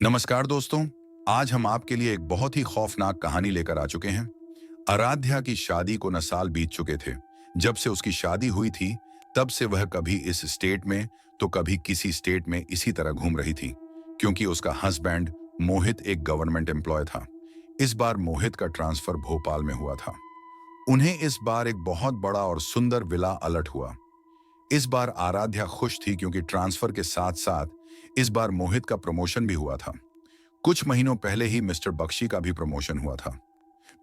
नमस्कार दोस्तों। आज हम आपके लिए एक बहुत ही खौफनाक कहानी लेकर आ चुके हैं। आराध्या की शादी को न साल बीत चुके थे। जब से उसकी शादी हुई थी, तब से वह कभी इस स्टेट में तो कभी किसी स्टेट में इसी तरह घूम रही थी, क्योंकि उसका हस्बैंड मोहित एक गवर्नमेंट एम्प्लॉय था। इस बार मोहित का ट्रांसफर भोपाल में हुआ था। उन्हें इस बार एक बहुत बड़ा और सुंदर विला अलर्ट हुआ। इस बार आराध्या खुश थी, क्योंकि ट्रांसफर के साथ साथ इस बार मोहित का प्रमोशन भी हुआ था। कुछ महीनों पहले ही मिस्टर बख्शी का भी प्रमोशन हुआ था।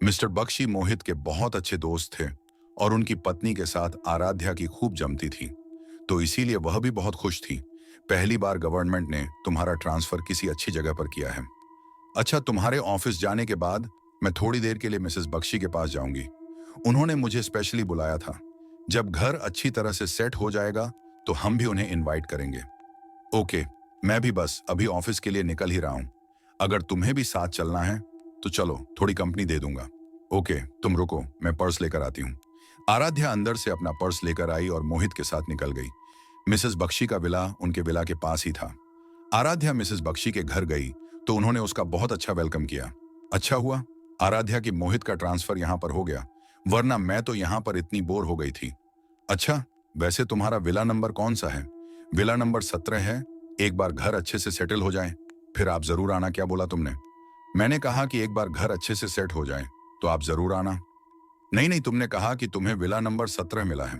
मिस्टर बख्शी मोहित के बहुत अच्छे दोस्त थे और उनकी पत्नी के साथ आराध्या की खूब जमती थी, तो इसीलिए वह भी बहुत खुश थी। पहली बार गवर्नमेंट ने तुम्हारा ट्रांसफर किसी अच्छी जगह पर किया है। अच्छा, तुम्हारे ऑफिस जाने के बाद मैं थोड़ी देर के लिए मिसेस बख्शी के पास जाऊंगी। उन्होंने मुझे स्पेशली बुलाया था। जब घर अच्छी तरह से सेट हो जाएगा तो हम भी उन्हें इनवाइट करेंगे। ओके, मैं भी बस अभी ऑफिस के लिए निकल ही रहा हूं। अगर तुम्हें भी साथ चलना है तो चलो, थोड़ी कंपनी दे दूंगा। ओके, तुम रुको, मैं पर्स लेकर आती हूँ। आराध्या अंदर से अपना पर्स लेकर आई और मोहित के साथ निकल गई। मिसेस बख्शी का विला उनके विला के पास ही था। आराध्या मिसेस बख्शी के घर गई तो उन्होंने उसका बहुत अच्छा वेलकम किया। अच्छा हुआ आराध्या की मोहित का ट्रांसफर यहाँ पर हो गया, वरना मैं तो यहाँ पर इतनी बोर हो गई थी। अच्छा, वैसे तुम्हारा विला नंबर कौन सा है? विला नंबर 17 है। एक बार घर अच्छे से सेटल हो जाए फिर आप जरूर आना। क्या बोला तुमने? मैंने कहा कि एक बार घर अच्छे से सेट हो जाए तो आप जरूर आना। नहीं नहीं, तुमने कहा कि तुम्हें विला नंबर 17 मिला है।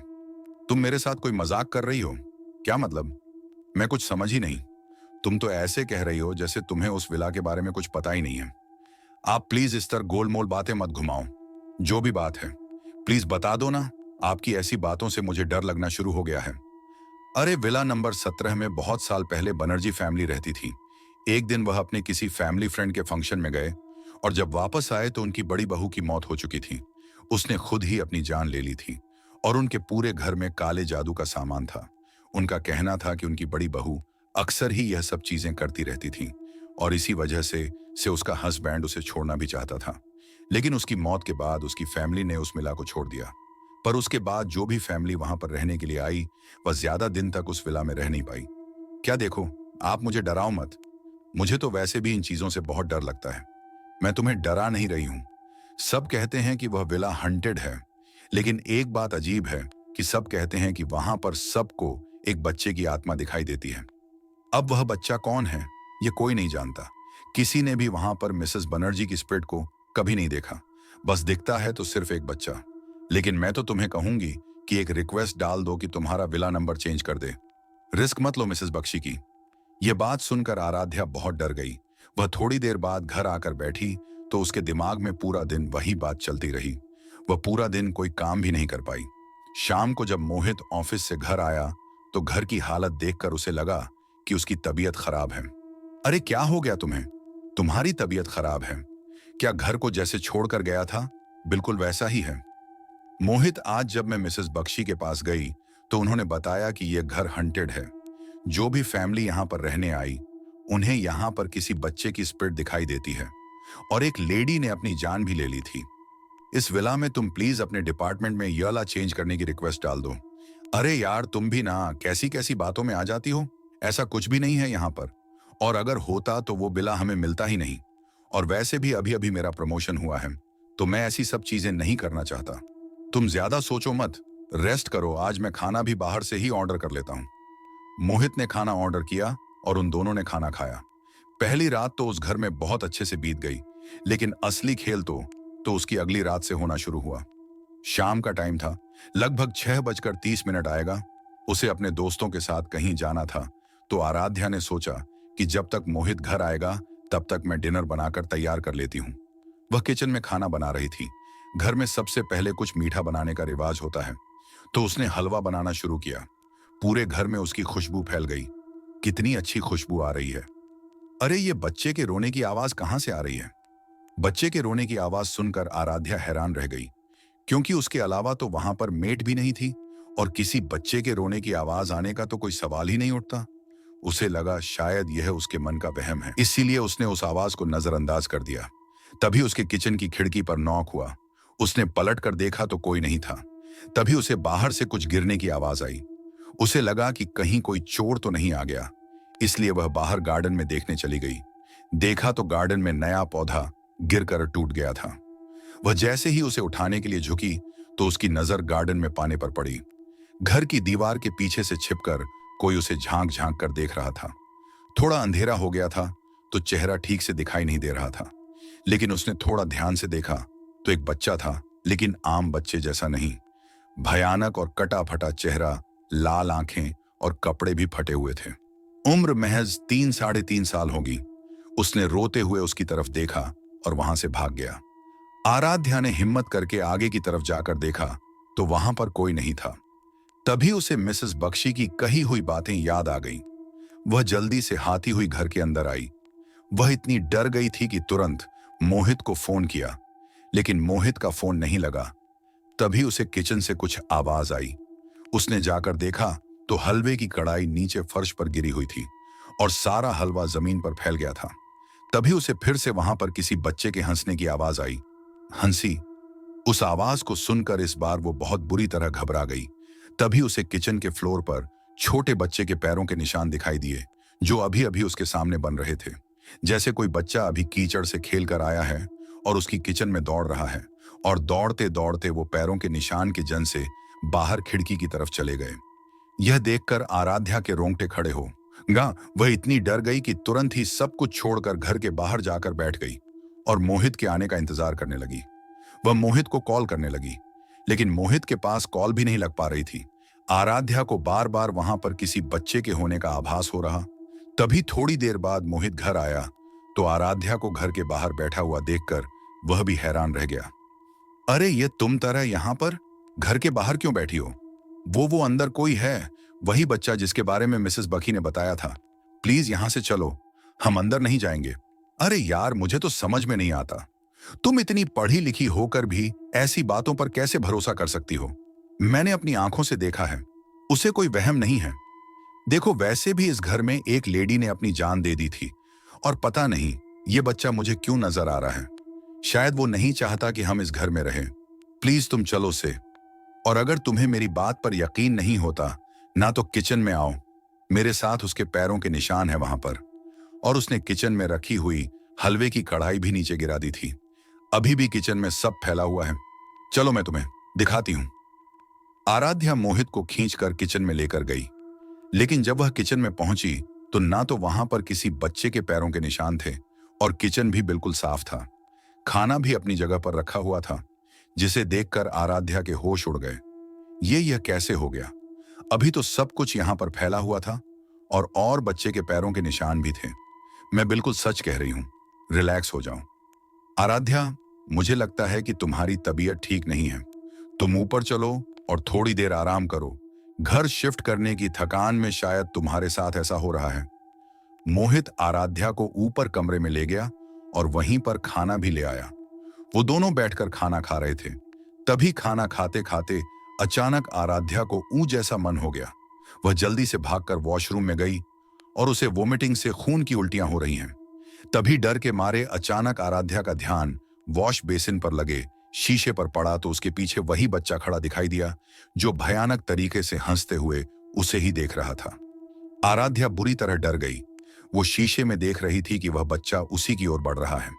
तुम मेरे साथ कोई मजाक कर रही हो? क्या मतलब? मैं कुछ समझ ही नहीं। तुम तो ऐसे कह रही हो जैसे तुम्हें उस विला के बारे में कुछ पता ही नहीं है। आप प्लीज इस तरह गोलमोल बातें मत घुमाओ। जो भी बात है प्लीज बता दो ना। आपकी ऐसी बातों से मुझे डर लगना शुरू हो गया है। अरे, विला नंबर 17 में बहुत साल पहले बनर्जी फैमिली रहती थी। एक दिन वह अपने किसी फैमिली फ्रेंड के फंक्शन में गए और जब वापस आए तो उनकी बड़ी बहू की मौत हो चुकी थी। उसने खुद ही अपनी जान ले ली थी और उनके पूरे घर में काले जादू का सामान था। उनका कहना था कि उनकी बड़ी बहू अक्सर ही यह सब चीजें करती रहती थी और इसी वजह से उसका हस्बैंड उसे छोड़ना भी चाहता था। लेकिन उसकी मौत के बाद उसकी फैमिली ने उस मिला को छोड़ दिया। पर उसके बाद जो भी फैमिली वहां पर रहने के लिए आई, वह ज्यादा दिन तक उस विला में रह नहीं पाई। क्या देखो, आप मुझे डराओ मत। मुझे तो वैसे भी इन चीजों से बहुत डर लगता है। मैं तुम्हें डरा नहीं रही हूं। सब कहते हैं कि वह विला हंटेड है, लेकिन एक बात अजीब है कि सब कहते हैं कि वहां पर सबको एक बच्चे की आत्मा दिखाई देती है। अब वह बच्चा कौन है, ये कोई नहीं जानता। किसी ने भी वहां पर मिसेस बनर्जी की स्पिरिट को कभी नहीं देखा। बस दिखता है तो सिर्फ एक बच्चा। लेकिन मैं तो तुम्हें कहूंगी कि एक रिक्वेस्ट डाल दो कि तुम्हारा विला नंबर चेंज कर दे। रिस्क मत लो मिसेस बख्शी की। यह बात सुनकर आराध्या बहुत डर गई। वह थोड़ी देर बाद घर आकर बैठी तो उसके दिमाग में पूरा दिन वही बात चलती रही। वह पूरा दिन कोई काम भी नहीं कर पाई। शाम को जब मोहित ऑफिस से घर आया तो घर की हालत देखकर उसे लगा कि उसकी तबीयत खराब है। अरे, क्या हो गया तुम्हें? तुम्हारी तबीयत खराब है? क्या घर को जैसे छोड़कर गया था बिल्कुल वैसा ही है? मोहित, आज जब मैं मिसेस बख्शी के पास गई तो उन्होंने बताया कि यह घर हंटेड है। जो भी फैमिली यहाँ पर रहने आई, उन्हें यहाँ पर किसी बच्चे की स्पिरिट दिखाई देती है और एक लेडी ने अपनी जान भी ले ली थी। इस विला में तुम प्लीज अपने डिपार्टमेंट में यह ला चेंज करने की रिक्वेस्ट डाल दो। अरे यार, तुम भी ना कैसी कैसी बातों में आ जाती हो। ऐसा कुछ भी नहीं है यहाँ पर, और अगर होता तो वो विला हमें मिलता ही नहीं। और वैसे भी अभी अभी मेरा प्रमोशन हुआ है, तो मैं ऐसी सब चीजें नहीं करना चाहता। तुम ज्यादा सोचो मत, रेस्ट करो। आज मैं खाना भी बाहर से ही ऑर्डर कर लेता हूँ। मोहित ने खाना ऑर्डर किया और उन दोनों ने खाना खाया। पहली रात तो उस घर में बहुत अच्छे से बीत गई, लेकिन असली खेल तो उसकी अगली रात से होना शुरू हुआ। शाम का टाइम था, लगभग 6:30 आएगा। उसे अपने दोस्तों के साथ कहीं जाना था, तो आराध्या ने सोचा कि जब तक मोहित घर आएगा तब तक मैं डिनर बनाकर तैयार कर लेती हूँ। वह किचन में खाना बना रही थी। घर में सबसे पहले कुछ मीठा बनाने का रिवाज होता है, तो उसने हलवा बनाना शुरू किया। पूरे घर में उसकी खुशबू फैल गई। कितनी अच्छी खुशबू आ रही है। अरे, ये बच्चे के रोने की आवाज कहां से आ रही है? बच्चे के रोने की आवाज सुनकर आराध्या हैरान रह गई, क्योंकि उसके अलावा तो वहां पर मेट भी नहीं थी और किसी बच्चे के रोने की आवाज आने का तो कोई सवाल ही नहीं उठता। उसे लगा शायद यह उसके मन का वहम है, इसीलिए उसने उस आवाज को नजरअंदाज कर दिया। तभी उसके किचन की खिड़की पर नॉक हुआ। उसने पलट कर देखा तो कोई नहीं था। तभी उसे बाहर से कुछ गिरने की आवाज आई। उसे लगा कि कहीं कोई चोर तो नहीं आ गया, इसलिए वह बाहर गार्डन में देखने चली गई। देखा तो गार्डन में नया पौधा गिरकर टूट गया था। वह जैसे ही उसे उठाने के लिए झुकी तो उसकी नजर गार्डन में पाने पर पड़ी। घर की दीवार के पीछे से छिपकर कोई उसे झांक झांक कर देख रहा था। थोड़ा अंधेरा हो गया था तो चेहरा ठीक से दिखाई नहीं दे रहा था, लेकिन उसने थोड़ा ध्यान से देखा तो एक बच्चा था, लेकिन आम बच्चे जैसा नहीं। भयानक और कटा फटा चेहरा, लाल आंखें और कपड़े भी फटे हुए थे। उम्र महज 3 साढ़े 3 साल होगी। उसने रोते हुए उसकी तरफ देखा और वहां से भाग गया। आराध्या ने हिम्मत करके आगे की तरफ जाकर देखा तो वहां पर कोई नहीं था। तभी उसे मिसेस बख्शी की कही हुई बातें याद आ गईं। वह जल्दी से हाथी हुई घर के अंदर आई। वह इतनी डर गई थी कि तुरंत मोहित को फोन किया, लेकिन मोहित का फोन नहीं लगा। तभी उसे किचन से कुछ आवाज आई। उसने जाकर देखा तो हलवे की कढ़ाई नीचे फर्श पर गिरी हुई थी और सारा हलवा जमीन पर फैल गया था। तभी उसे फिर से वहां पर किसी बच्चे के हंसने की आवाज आई। हंसी। उस आवाज को सुनकर इस बार वो बहुत बुरी तरह घबरा गई। तभी उसे किचन के फ्लोर पर छोटे बच्चे के पैरों के निशान दिखाई दिए, जो अभी अभी उसके सामने बन रहे थे। जैसे कोई बच्चा अभी कीचड़ से खेल कर आया है और उसकी किचन में दौड़ रहा है, और दौड़ते दौड़ते वो पैरों के निशान के जन से बाहर खिड़की की तरफ चले गए। यह देखकर आराध्या के रोंगटे खड़े हो गा। वह इतनी डर गई कि तुरंत ही सब कुछ छोड़कर घर के बाहर जाकर बैठ गई और मोहित के आने का इंतजार करने लगी। वह मोहित को कॉल करने लगी, लेकिन मोहित के पास कॉल भी नहीं लग पा रही थी। आराध्या को बार बार वहां पर किसी बच्चे के होने का आभास हो रहा। तभी थोड़ी देर बाद मोहित घर आया तो आराध्या को घर के बाहर बैठा हुआ देखकर वह भी हैरान रह गया। अरे ये तुम तरह यहां पर घर के बाहर क्यों बैठी हो? वो अंदर कोई है, वही बच्चा जिसके बारे में मिसेस बखी ने बताया था। प्लीज यहां से चलो, हम अंदर नहीं जाएंगे। अरे यार, मुझे तो समझ में नहीं आता, तुम इतनी पढ़ी लिखी होकर भी ऐसी बातों पर कैसे भरोसा कर सकती हो? मैंने अपनी आंखों से देखा है, उसे कोई वहम नहीं है। देखो, वैसे भी इस घर में एक लेडी ने अपनी जान दे दी थी, और पता नहीं ये बच्चा मुझे क्यों नजर आ रहा है। शायद वो नहीं चाहता कि हम इस घर में रहें। प्लीज तुम चलो से, और अगर तुम्हें मेरी बात पर यकीन नहीं होता ना तो किचन में आओ। मेरे साथ उसके पैरों के निशान है वहां पर, और उसने किचन में रखी हुई हलवे की कढ़ाई भी नीचे गिरा दी थी। अभी भी किचन में सब फैला हुआ है। चलो मैं तुम्हें दिखाती हूं। आराध्या मोहित को खींचकर किचन में लेकर गई, लेकिन जब वह किचन में पहुंची तो ना तो वहां पर किसी बच्चे के पैरों के निशान थे, और किचन भी बिल्कुल साफ था। खाना भी अपनी जगह पर रखा हुआ था, जिसे देखकर आराध्या के होश उड़ गए। यह कैसे हो गया? अभी तो सब कुछ यहां पर फैला हुआ था, और बच्चे के पैरों के निशान भी थे। मैं बिल्कुल सच कह रही हूं, रिलैक्स हो जाओ। आराध्या, मुझे लगता है कि तुम्हारी तबीयत ठीक नहीं है। तुम ऊपर चलो और थोड़ी देर आराम करो। घर शिफ्ट करने की थकान में शायद तुम्हारे साथ ऐसा हो रहा है। मोहित आराध्या को ऊपर कमरे में ले गया और वहीं पर खाना भी ले आया। वो दोनों बैठकर खाना खा रहे थे। तभी खाना खाते खाते अचानक आराध्या को ऊं जैसा मन हो गया। वह जल्दी से भागकर वॉशरूम में गई और उसे वोमिटिंग से खून की उल्टियां हो रही हैं। तभी डर के मारे अचानक आराध्या का ध्यान वॉश बेसिन पर लगे शीशे पर पड़ा तो उसके पीछे वही बच्चा खड़ा दिखाई दिया, जो भयानक तरीके से हंसते हुए उसे ही देख रहा था। आराध्या बुरी तरह डर गई। वो शीशे में देख रही थी कि वह बच्चा उसी की ओर बढ़ रहा है।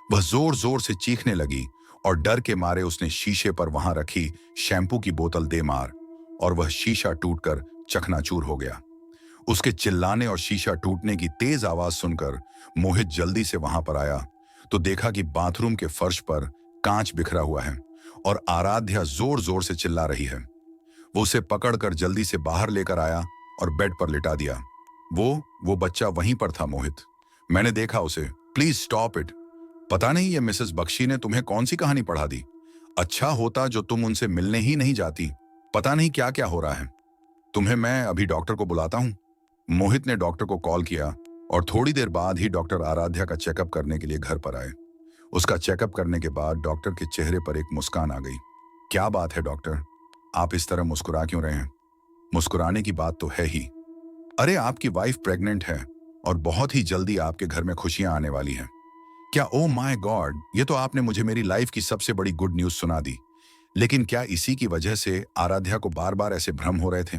वह जोर जोर से चीखने लगी और डर के मारे उसने शीशे पर वहां रखी शैम्पू की बोतल दे मार, और वह शीशा टूटकर चकनाचूर हो गया। उसके चिल्लाने और शीशा टूटने की तेज आवाज सुनकर मोहित जल्दी से वहां पर आया तो देखा कि बाथरूम के फर्श पर कांच बिखरा हुआ है और आराध्या जोर जोर से चिल्ला रही है। वो उसे पकड़कर जल्दी से बाहर लेकर आया और बेड पर लिटा दिया। वो बच्चा वहीं पर था मोहित, मैंने देखा उसे। Please stop it. पता नहीं ये मिसेस बख्शी ने तुम्हें कौन सी कहानी पढ़ा दी। अच्छा होता जो तुम उनसे मिलने ही नहीं जाती। पता नहीं क्या क्या हो रहा है। तुम्हें मैं अभी डॉक्टर को बुलाता हूं। मोहित ने डॉक्टर को कॉल किया और थोड़ी देर बाद ही डॉक्टर आराध्या का चेकअप करने के लिए घर पर आए। उसका चेकअप करने के बाद डॉक्टर के चेहरे पर एक मुस्कान आ गई। क्या बात है डॉक्टर, आप इस तरह मुस्कुरा क्यों रहे हैं? मुस्कुराने की बात तो है ही। अरे आपकी वाइफ प्रेग्नेंट है और बहुत ही जल्दी आपके घर में खुशियां आने वाली हैं। क्या? ओ माय गॉड, ये तो आपने मुझे मेरी लाइफ की सबसे बड़ी गुड न्यूज सुना दी। लेकिन क्या इसी की वजह से आराध्या को बार बार ऐसे भ्रम हो रहे थे?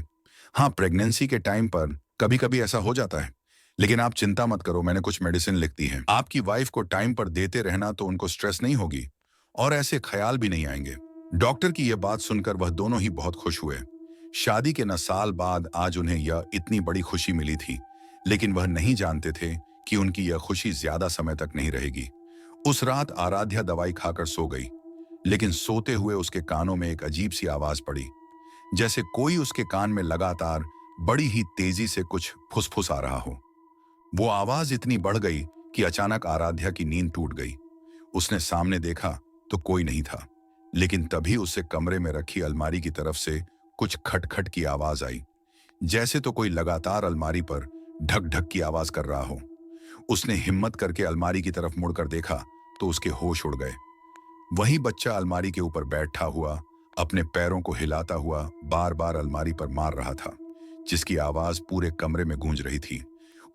हाँ, प्रेगनेंसी के टाइम पर कभी कभी ऐसा हो जाता है, लेकिन आप चिंता मत करो, मैंने कुछ मेडिसिन लिख दी है। आपकी वाइफ को टाइम पर देते रहना तो उनको स्ट्रेस नहीं होगी और ऐसे ख्याल भी नहीं आएंगे। डॉक्टर की यह बात सुनकर वह दोनों ही बहुत खुश हुए। शादी के 9 साल बाद आज उन्हें यह इतनी बड़ी खुशी मिली थी, लेकिन वह नहीं जानते थे कि उनकी यह खुशी ज्यादा समय तक नहीं रहेगी। उस रात आराध्या दवाई खाकर सो गई, लेकिन सोते हुए उसके कानों में एक अजीब सी आवाज पड़ी, जैसे कोई उसके कान में लगातार बड़ी ही तेजी से कुछ फुसफुस आ रहा हो। वो आवाज इतनी बढ़ गई कि अचानक आराध्या की नींद टूट गई। उसने सामने देखा तो कोई नहीं था, लेकिन तभी उसे कमरे में रखी अलमारी की तरफ से कुछ खटखट की आवाज आई, जैसे तो कोई लगातार अलमारी पर ढक ढक की आवाज कर रहा हो। उसने हिम्मत करके अलमारी की तरफ मुड़कर देखा तो उसके होश उड़ गए। वही बच्चा अलमारी के ऊपर बैठा हुआ अपने पैरों को हिलाता हुआ बार बार अलमारी पर मार रहा था, जिसकी आवाज पूरे कमरे में गूंज रही थी।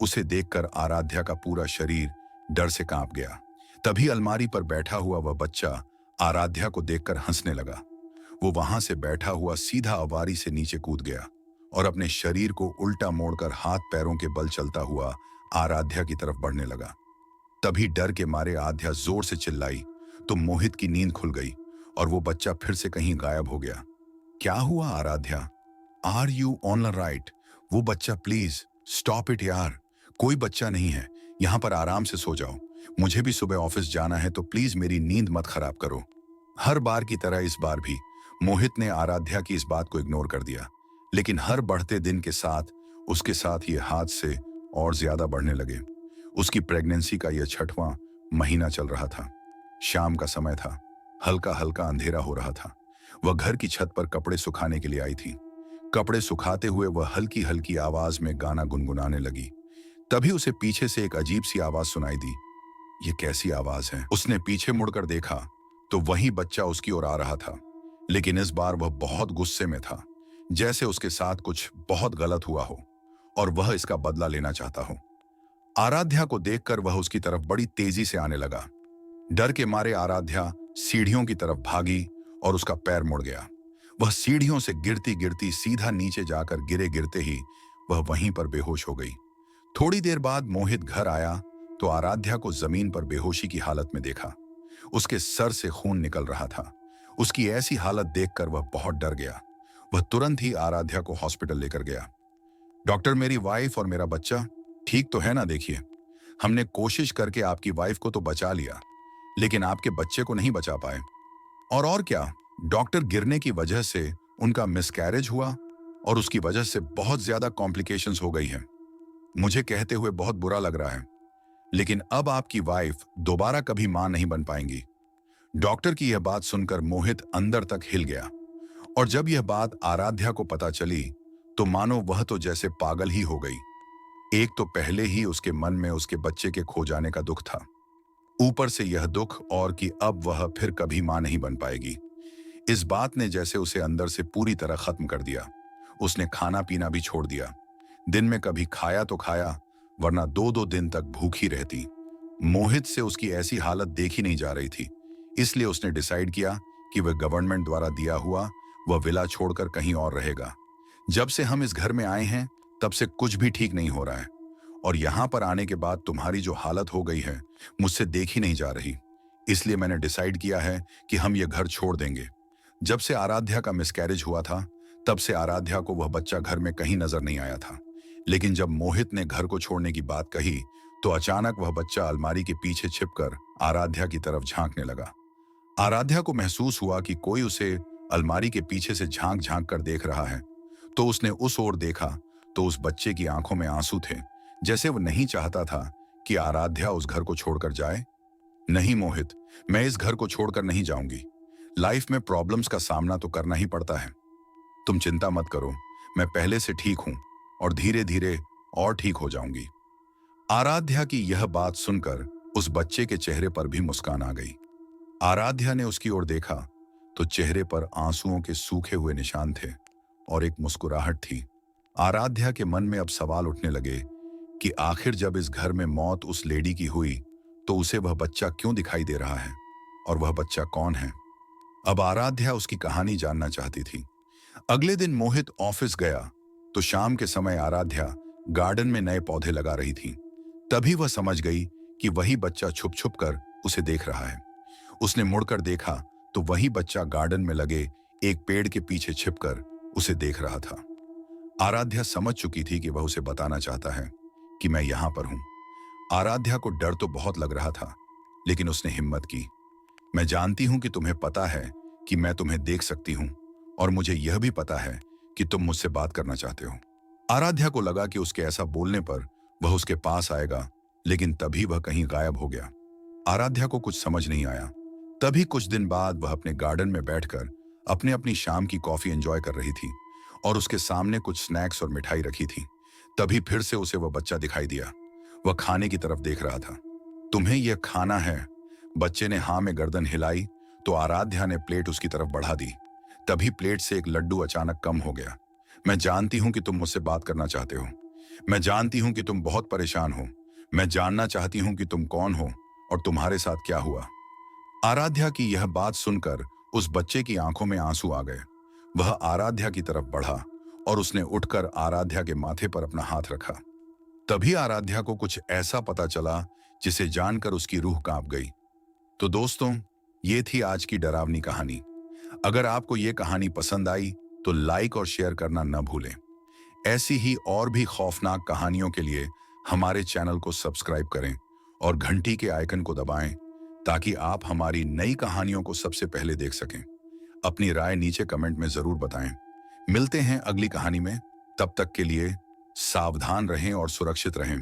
उसे देखकर आराध्या का पूरा शरीर डर से कांप गया। तभी अलमारी पर बैठा हुआ वह बच्चा आराध्या को देखकर हंसने लगा। वो वहां से बैठा हुआ सीधा अलमारी से नीचे कूद गया और अपने शरीर को उल्टा मोड़कर हाथ पैरों के बल चलता हुआ आराध्या की तरफ बढ़ने लगा। तभी डर के मारे आध्या जोर से चिल्लाई तो मोहित की नींद खुल गई और वो बच्चा फिर से कहीं गायब हो गया। क्या हुआ Aaradhya? Are you on right? वो बच्चा, प्लीज स्टॉप इट यार। कोई बच्चा नहीं है, यहाँ पर आराम से सो जाओ। मुझे भी सुबह ऑफिस जाना है, तो प्लीज मेरी नींद मत खराब करो। हर बार की तरह इस बार भी मोहित ने आराध्या की इस बात को इग्नोर कर दिया, लेकिन हर बढ़ते दिन के साथ उसके साथ ये हादसे और ज्यादा बढ़ने लगे। उसकी प्रेगनेंसी का यह 6वां महीना चल रहा था। शाम का समय था, हल्का हल्का अंधेरा हो रहा था। वह घर की छत पर कपड़े सुखाने के लिए आई थी। कपड़े सुखाते हुए वह हल्की हल्की आवाज में गाना गुनगुनाने लगी। तभी उसे पीछे से एक अजीब सी आवाज सुनाई दी। ये कैसी आवाज है? उसने पीछे मुड़कर देखा तो वही बच्चा उसकी ओर आ रहा था, लेकिन इस बार वह बहुत गुस्से में था, जैसे उसके साथ कुछ बहुत गलत हुआ हो और वह इसका बदला लेना चाहता हो। आराध्या को देखकर वह उसकी तरफ बड़ी तेजी से आने लगा। डर के मारे आराध्या सीढ़ियों की तरफ भागी और उसका पैर मुड़ गया। वह सीढ़ियों से गिरती गिरती सीधा नीचे जाकर गिरते ही वह वहीं पर बेहोश हो गई। थोड़ी देर बाद मोहित घर आया तो आराध्या को जमीन पर बेहोशी की हालत में देखा। उसके सर से खून निकल रहा था। उसकी ऐसी हालत देखकर वह बहुत डर गया। वह तुरंत ही आराध्या को हॉस्पिटल लेकर गया। डॉक्टर, मेरी वाइफ और मेरा बच्चा ठीक तो है ना? देखिए, हमने कोशिश करके आपकी वाइफ को तो बचा लिया, लेकिन आपके बच्चे को नहीं बचा पाए। और क्या, डॉक्टर, गिरने की वजह से उनका मिसकैरेज हुआ और उसकी वजह से बहुत ज्यादा कॉम्प्लिकेशंस हो गई हैं। मुझे कहते हुए बहुत बुरा लग रहा है, लेकिन अब आपकी वाइफ दोबारा कभी मां नहीं बन पाएंगी। डॉक्टर की यह बात सुनकर मोहित अंदर तक हिल गया, और जब यह बात आराध्या को पता चली तो मानो वह तो जैसे पागल ही हो गई। एक तो पहले ही उसके मन में उसके बच्चे के खो जाने का दुख था, ऊपर से यह दुख और कि अब वह फिर कभी मां नहीं बन पाएगी। इस बात ने जैसे उसे अंदर से पूरी तरह खत्म कर दिया। उसने खाना पीना भी छोड़ दिया। दिन में कभी खाया तो खाया, वरना 2-2 दिन तक भूखी रहती। मोहित से उसकी ऐसी हालत देखी नहीं जा रही थी, इसलिए उसने डिसाइड किया कि वह गवर्नमेंट द्वारा दिया हुआ वह विला छोड़कर कहीं और रहेगा। जब से हम इस घर में आए हैं तब से कुछ भी ठीक नहीं हो रहा है, और यहाँ पर आने के बाद तुम्हारी जो हालत हो गई है मुझसे देखी नहीं जा रही। इसलिए मैंने डिसाइड किया है कि हम ये घर छोड़ देंगे। जब से आराध्या का मिसकैरेज हुआ था तब से आराध्या को वह बच्चा घर में कहीं नजर नहीं आया था, लेकिन जब मोहित ने घर को छोड़ने की बात कही तो अचानक वह बच्चा अलमारी के पीछे छिपकर आराध्या की तरफ झांकने लगा। आराध्या को महसूस हुआ कि कोई उसे अलमारी के पीछे से झांक झांक कर देख रहा है, तो उसने उस ओर देखा तो उस बच्चे की आंखों में आंसू थे, जैसे वो नहीं चाहता था कि आराध्या उस घर को छोड़कर जाए। नहीं मोहित, मैं इस घर को छोड़कर नहीं जाऊंगी। लाइफ में प्रॉब्लम्स का सामना तो करना ही पड़ता है। तुम चिंता मत करो, मैं पहले से ठीक हूं और धीरे धीरे और ठीक हो जाऊंगी। आराध्या की यह बात सुनकर उस बच्चे के चेहरे पर भी मुस्कान आ गई। आराध्या ने उसकी ओर देखा तो चेहरे पर आंसुओं के सूखे हुए निशान थे और एक मुस्कुराहट थी। आराध्या के मन में अब सवाल उठने लगे कि आखिर जब इस घर में मौत उस लेडी की हुई तो उसे वह बच्चा क्यों दिखाई दे रहा है, और वह बच्चा कौन है? अब आराध्या उसकी कहानी जानना चाहती थी। अगले दिन मोहित ऑफिस गया तो शाम के समय आराध्या गार्डन में नए पौधे लगा रही थी। तभी वह समझ गई कि वही बच्चा छुप छुप कर उसे देख रहा है। उसने मुड़कर देखा तो वही बच्चा गार्डन में लगे एक पेड़ के पीछे छिपकर उसे देख रहा था। आराध्या समझ चुकी थी कि वह उसे बताना चाहता है कि मैं यहां पर हूं। आराध्या को डर तो बहुत लग रहा था, लेकिन उसने हिम्मत की। मैं जानती हूं कि तुम्हें पता है कि मैं तुम्हें देख सकती हूं, और मुझे यह भी पता है कि तुम मुझसे बात करना चाहते हो। आराध्या को लगा कि उसके ऐसा बोलने पर वह उसके पास आएगा, लेकिन तभी वह कहीं गायब हो गया। आराध्या को कुछ समझ नहीं आया। तभी कुछ दिन बाद वह अपने गार्डन में बैठकर अपने अपनी शाम की कॉफी एंजॉय कर रही थी, और उसके सामने कुछ स्नैक्स और मिठाई रखी थी। तभी फिर से उसे वह बच्चा दिखाई दिया। वह खाने की तरफ देख रहा था। तुम्हें यह खाना है? बच्चे ने हाँ में गर्दन हिलाई तो आराध्या ने प्लेट उसकी तरफ बढ़ा दी। तभी प्लेट से एक लड्डू अचानक कम हो गया। मैं जानती हूं कि तुम मुझसे बात करना चाहते हो। मैं जानती हूं कि तुम बहुत परेशान हो। मैं जानना चाहती हूं कि तुम कौन हो और तुम्हारे साथ क्या हुआ। आराध्या की यह बात सुनकर उस बच्चे की आंखों में आंसू आ गए। वह आराध्या की तरफ बढ़ा और उसने उठकर आराध्या के माथे पर अपना हाथ रखा। तभी आराध्या को कुछ ऐसा पता चला जिसे जानकर उसकी रूह कांप गई। तो दोस्तों, ये थी आज की डरावनी कहानी। अगर आपको ये कहानी पसंद आई तो लाइक और शेयर करना न भूलें। ऐसी ही और भी खौफनाक कहानियों के लिए हमारे चैनल को सब्सक्राइब करें और घंटी के आइकन को दबाएं, ताकि आप हमारी नई कहानियों को सबसे पहले देख सकें। अपनी राय नीचे कमेंट में जरूर बताएं। मिलते हैं अगली कहानी में। तब तक के लिए सावधान रहें और सुरक्षित रहें।